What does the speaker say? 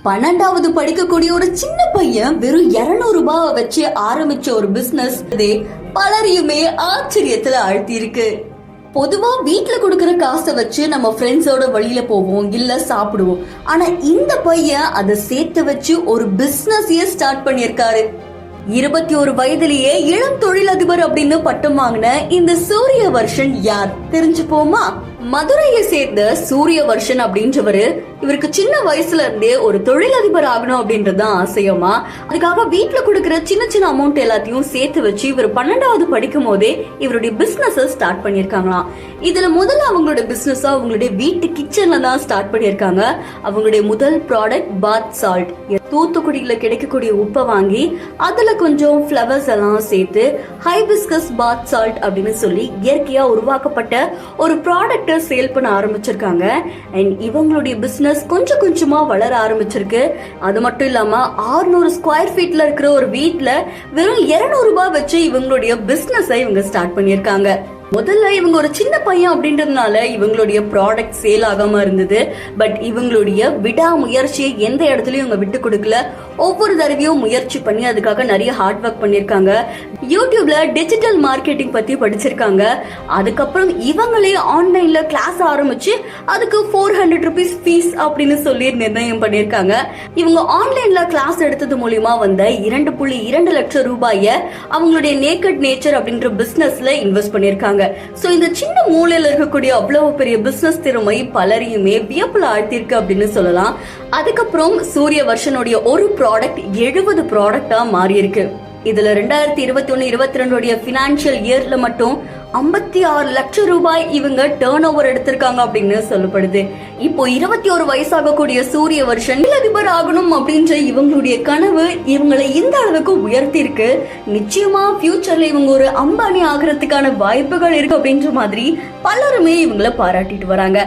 12வது படிக்கக்கூடிய ஒரு சின்ன பையன் வெறும் 200 ரூபாய் வச்சு ஆரம்பிச்ச ஒரு பிசினஸ் பலரையுமே ஆச்சரியத்துல ஆழ்த்தி இருக்கு. பொதுவா வீட்டுல கொடுக்கற காசை வச்சு நம்ம ஃப்ரெண்ட்ஸோட வழியில போவோம், இல்ல சாப்பிடுவோம். ஆனா இந்த பையன் அதை சேர்த்து வச்சு ஒரு பிசினஸையே ஸ்டார்ட் பண்ணிருக்காரு. 21 வயதிலேயே இளம் தொழிலதிபர் அப்படின்னு பட்டம் வாங்கின இந்த சூரிய வர்ஷன் யார் தெரிஞ்சுப்போமா? மதுரையை சேர்ந்த சூரிய வர்ஷன் அப்படின்றவரு இவருக்கு சின்ன வயசுல இருந்தே ஒரு தொழிலதிபர் ஆகணும் அப்படின்றதுதான் ஆசையமா. அதுக்காக வீட்டுல கொடுக்கற சின்ன சின்ன அமௌண்ட் எல்லாத்தையும் சேர்த்து வச்சு இவர் 12வது படிக்கும் போதே இவருடைய பிசினஸ் ஸ்டார்ட் பண்ணிருக்காங்களாம். இதுல முதல்ல அவங்களோட பிசினஸ் அவங்களுடைய வீட்டு கிச்சன்ல தான் ஸ்டார்ட் பண்ணிருக்காங்க. அவங்களுடைய முதல் ப்ராடக்ட் பாத் சால்ட். தூத்துக்குடியில கிடைக்கக்கூடிய உப்பை வாங்கி அதுல கொஞ்சம் ஃபிளவர்ஸ் எல்லாம் சேர்த்து ஹைபிஸ்கஸ் பாத் சால்ட் அப்படின்னு சொல்லி இயற்கையா உருவாக்கப்பட்ட ஒரு ப்ராடக்ட் சேல் பண்ண ஆரம்பிச்சிருக்காங்க. அண்ட் இவங்களுடைய பிசினஸ் கொஞ்சம் கொஞ்சமா வளர ஆரம்பிச்சிருக்கு. அது மட்டும் இல்லாம 600 ஸ்கொயர் ஃபீட்ல இருக்கிற ஒரு வீட்ல வெறும் 200 ரூபாய் வச்சு இவங்களுடைய பிசினஸ் இவங்க ஸ்டார்ட் பண்ணிருக்காங்க. முதல்ல இவங்க ஒரு சின்ன பையன் அப்படின்றதுனால இவங்களுடைய ப்ராடக்ட் சேல் ஆகாம இருந்தது. பட் இவங்களுடைய விடாமுயற்சியை எந்த இடத்துலயும் இவங்க விட்டு கொடுக்கல. ஒவ்வொரு தடவையும் முயற்சி பண்ணி அதுக்காக நிறைய ஹார்ட் ஒர்க் பண்ணிருக்காங்க. யூடியூப்ல டிஜிட்டல் மார்க்கெட்டிங் பத்தி படிச்சிருக்காங்க. அதுக்கப்புறம் இவங்களே ஆன்லைன்ல கிளாஸ் ஆரம்பிச்சு அதுக்கு 400 ருபீஸ் ஃபீஸ் அப்படின்னு சொல்லி நிர்ணயம் பண்ணிருக்காங்க. இவங்க ஆன்லைன்ல கிளாஸ் எடுத்தது மூலியமா வந்த 2.2 லட்சம் ரூபாய அவங்களுடைய நேக்கட் நேச்சர் அப்படின்ற பிசினஸ்ல இன்வெஸ்ட் பண்ணிருக்காங்க. சோ இந்த சின்ன மூலையில இருக்கக்கூடிய அவ்வளவு பெரிய பிசினஸ் திறமை பலரையுமே வியப்புல ஆழ்த்திருக்கு அப்படின்னு சொல்லலாம். அதுக்கப்புறம் சூரிய வர்ஷனுடைய ஒரு ப்ராடக்ட் 70 ப்ராடக்டா மாறி இருக்கு. இதுல 2021-22 பினான்சியல் இயர்ல மட்டும் 56 லட்சம் ரூபாய் இவங்க டர்ன் ஓவர் எடுத்திருக்காங்க அப்படின்னு சொல்லப்படுது. இப்போ 21 வயசாகக்கூடிய சூரிய வர்ஷன் அதிபர் ஆகணும் அப்படின்ற இவங்களுடைய கனவு இவங்களை இந்த அளவுக்கு உயர்த்தி இருக்கு. நிச்சயமா ஃபியூச்சர்ல இவங்க ஒரு அம்பானி ஆகிறதுக்கான வாய்ப்புகள் இருக்கு அப்படின்ற மாதிரி பலருமே இவங்களை பாராட்டிட்டு வராங்க.